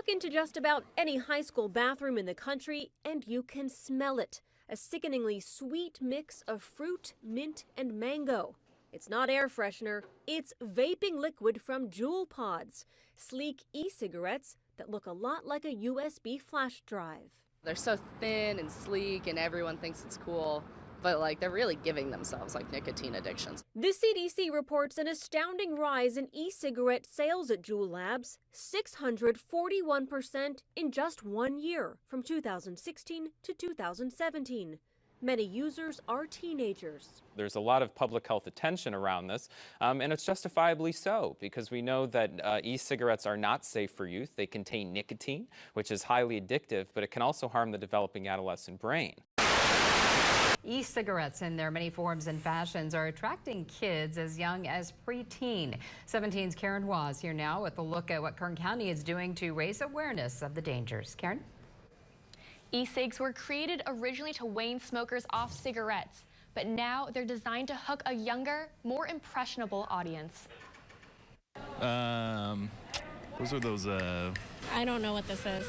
Walk into just about any high school bathroom in the country and you can smell it. A sickeningly sweet mix of fruit, mint, and mango. It's not air freshener, it's vaping liquid from Juul pods. Sleek e-cigarettes that look a lot like a USB flash drive. They're so thin and sleek and everyone thinks it's cool, but they're really giving themselves nicotine addictions. The CDC reports an astounding rise in e-cigarette sales at Juul Labs, 641% in just 1 year, from 2016 to 2017. Many users are teenagers. There's a lot of public health attention around this, and it's justifiably so, because we know that e-cigarettes are not safe for youth. They contain nicotine, which is highly addictive, but it can also harm the developing adolescent brain. E-cigarettes in their many forms and fashions are attracting kids as young as preteen. 17's Karen Was here now with a look at what Kern County is doing to raise awareness of the dangers. Karen? E-cigs were created originally to wane smokers off cigarettes, but now they're designed to hook a younger, more impressionable audience. Those are those, I don't know what this is.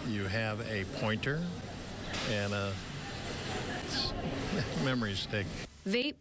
you have a pointer and a memory stick. Vape,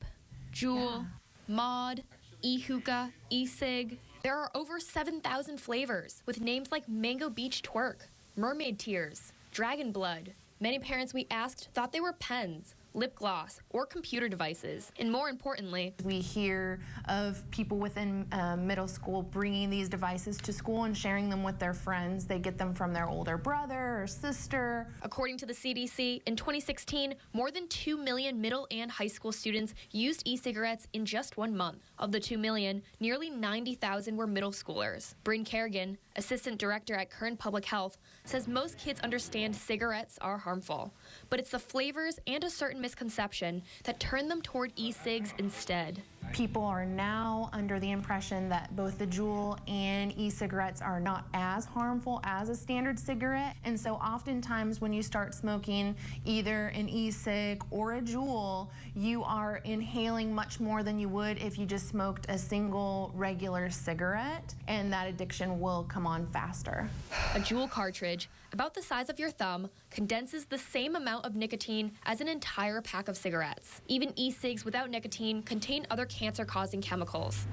Juul, Mod, e-hookah, e-cig. There are over 7,000 flavors with names like Mango Beach Twerk, Mermaid Tears, Dragon Blood. Many parents we asked thought they were pens, lip gloss, or computer devices. And more importantly, we hear of people within middle school bringing these devices to school and sharing them with their friends. They get them from their older brother or sister. according to the CDC, in 2016, more than 2 million middle and high school students used e-cigarettes in just 1 month. Of the 2 million, nearly 90,000 were middle schoolers. Bryn Kerrigan, assistant director at Kern Public Health, says most kids understand cigarettes are harmful, but it's the flavors and a certain misconception that turn them toward e-cigs instead. People are now under the impression that both the Juul and e-cigarettes are not as harmful as a standard cigarette. And so oftentimes when you start smoking either an e-cig or a Juul, you are inhaling much more than you would if you just smoked a single regular cigarette, and that addiction will come on faster. A Juul cartridge, about the size of your thumb, condenses the same amount of nicotine as an entire pack of cigarettes. Even e-cigs without nicotine contain other cancer-causing chemicals.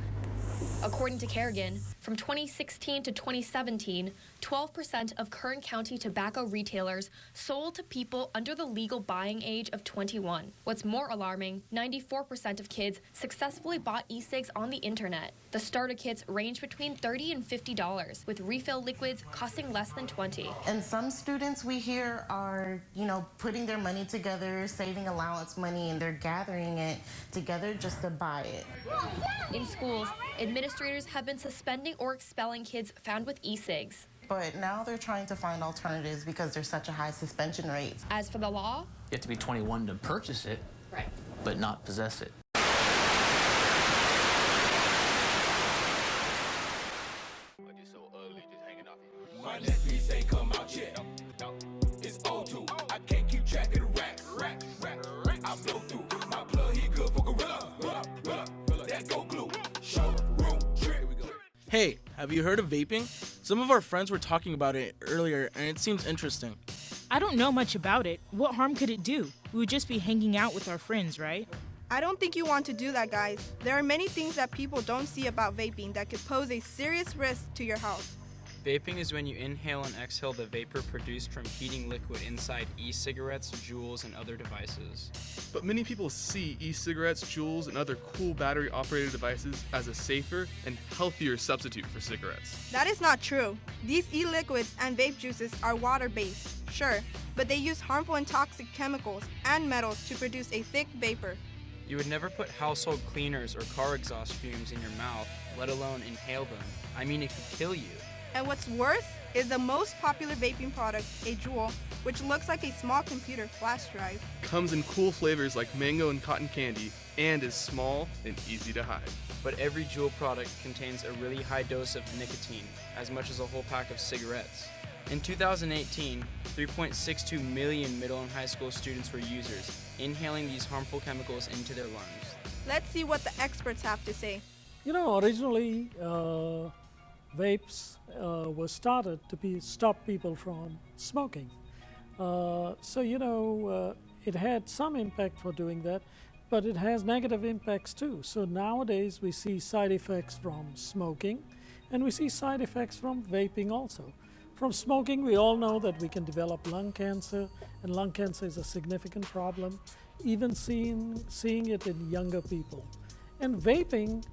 According to Kerrigan, from 2016 to 2017, 12% of Kern County tobacco retailers sold to people under the legal buying age of 21. What's more alarming, 94% of kids successfully bought e-cigs on the internet. The starter kits range between $30 and $50, with refill liquids costing less than $20. And some students we hear are, putting their money together, saving allowance money, and they're gathering it together just to buy it. In schools, administrators have been suspending or expelling kids found with e-cigs. But now they're trying to find alternatives because there's such a high suspension rate. As for the law, You have to be 21 to purchase it, right, but not possess it. My Netflix ain't come out yet. It's O2. I can't keep track of the racks. I blow through. My plug, he good for gorilla. That go glue. Showroom trip. Hey, have you heard of vaping? Some of our friends were talking about it earlier, and it seems interesting. I don't know much about it. What harm could it do? We would just be hanging out with our friends, right? I don't think you want to do that, guys. There are many things that people don't see about vaping that could pose a serious risk to your health. Vaping is when you inhale and exhale the vapor produced from heating liquid inside e-cigarettes, Juuls, and other devices. But many people see e-cigarettes, Juuls, and other cool battery-operated devices as a safer and healthier substitute for cigarettes. That is not true. These e-liquids and vape juices are water-based, sure, but they use harmful and toxic chemicals and metals to produce a thick vapor. You would never put household cleaners or car exhaust fumes in your mouth, let alone inhale them. I mean, it could kill you. And what's worse is the most popular vaping product, a Juul, which looks like a small computer flash drive. Comes in cool flavors like mango and cotton candy, and is small and easy to hide. But every Juul product contains a really high dose of nicotine, as much as a whole pack of cigarettes. In 2018, 3.62 million middle and high school students were users, inhaling these harmful chemicals into their lungs. Let's see what the experts have to say. Originally, vapes were started to stop people from smoking. It had some impact for doing that, but it has negative impacts too. So nowadays we see side effects from smoking, and we see side effects from vaping also. From smoking, we all know that we can develop lung cancer, and lung cancer is a significant problem, even seeing it in younger people. And vaping,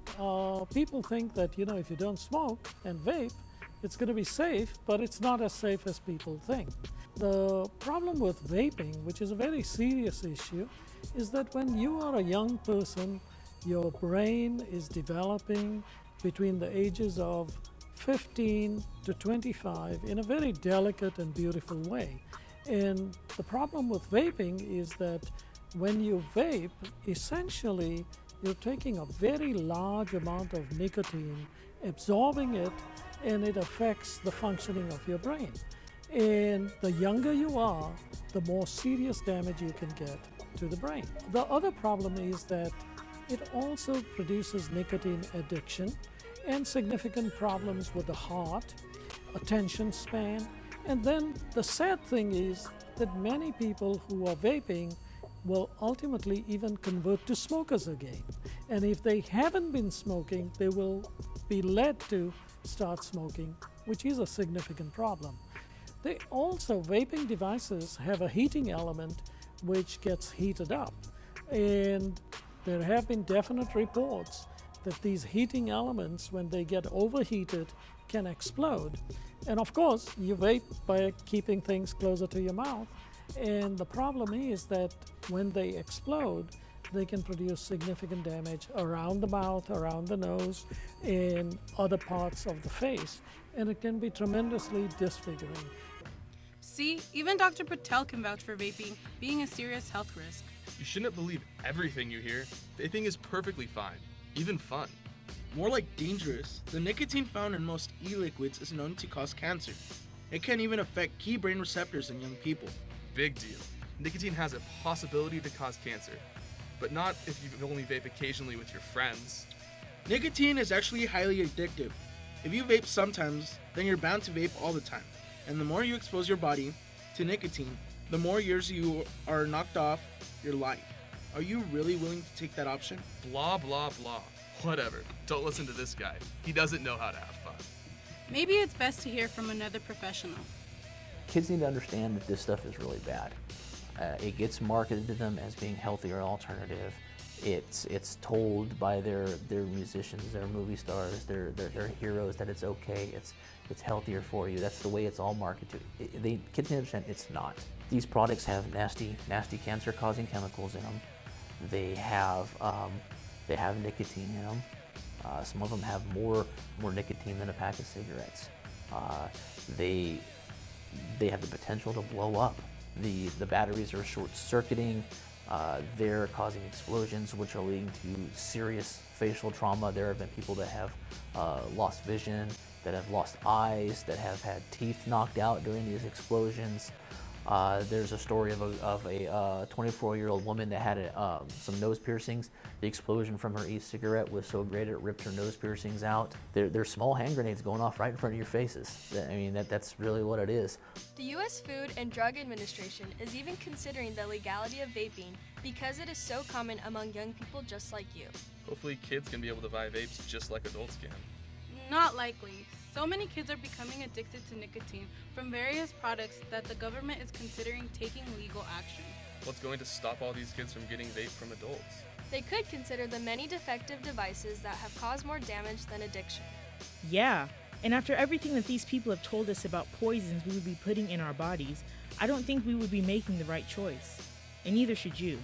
people think that, if you don't smoke and vape, it's going to be safe, but it's not as safe as people think. The problem with vaping, which is a very serious issue, is that when you are a young person, your brain is developing between the ages of 15 to 25 in a very delicate and beautiful way. And the problem with vaping is that when you vape, essentially you're taking a very large amount of nicotine, absorbing it, and it affects the functioning of your brain. And the younger you are, the more serious damage you can get to the brain. The other problem is that it also produces nicotine addiction and significant problems with the heart, attention span. And then the sad thing is that many people who are vaping will ultimately even convert to smokers again. And if they haven't been smoking, they will be led to start smoking, which is a significant problem. Vaping devices have a heating element which gets heated up. And there have been definite reports that these heating elements, when they get overheated, can explode. And of course, you vape by keeping things closer to your mouth. And the problem is that when they explode, they can produce significant damage around the mouth, around the nose, and other parts of the face. And it can be tremendously disfiguring. See, even Dr. Patel can vouch for vaping being a serious health risk. You shouldn't believe everything you hear. Vaping is perfectly fine, even fun. More like dangerous. The nicotine found in most e-liquids is known to cause cancer. It can even affect key brain receptors in young people. Big deal. Nicotine has a possibility to cause cancer, but not if you only vape occasionally with your friends. Nicotine is actually highly addictive. If you vape sometimes, then you're bound to vape all the time. And the more you expose your body to nicotine, the more years you are knocked off your life. Are you really willing to take that option? Blah, blah, blah. Whatever. Don't listen to this guy. He doesn't know how to have fun. Maybe it's best to hear from another professional. Kids need to understand that this stuff is really bad. It gets marketed to them as being healthier alternative. It's told by their musicians, their movie stars, their heroes that it's okay, it's healthier for you. That's the way it's all marketed. Kids need to understand it's not. These products have nasty cancer-causing chemicals in them. They have nicotine in them. Some of them have more nicotine than a pack of cigarettes. They have the potential to blow up. The batteries are short-circuiting. They're causing explosions, which are leading to serious facial trauma. There have been people that have lost vision, that have lost eyes, that have had teeth knocked out during these explosions. There's a story of a 24-year-old woman that had some nose piercings. The explosion from her e-cigarette was so great it ripped her nose piercings out. There's small hand grenades going off right in front of your faces. I mean, that's really what it is. The U.S. Food and Drug Administration is even considering the legality of vaping because it is so common among young people just like you. Hopefully kids can be able to buy vapes just like adults can. Not likely. So many kids are becoming addicted to nicotine from various products that the government is considering taking legal action. What's going to stop all these kids from getting vape from adults? They could consider the many defective devices that have caused more damage than addiction. Yeah, and after everything that these people have told us about poisons we would be putting in our bodies, I don't think we would be making the right choice. And neither should you.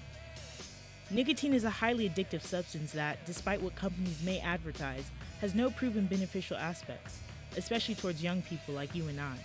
Nicotine is a highly addictive substance that, despite what companies may advertise, has no proven beneficial aspects, especially towards young people like you and I.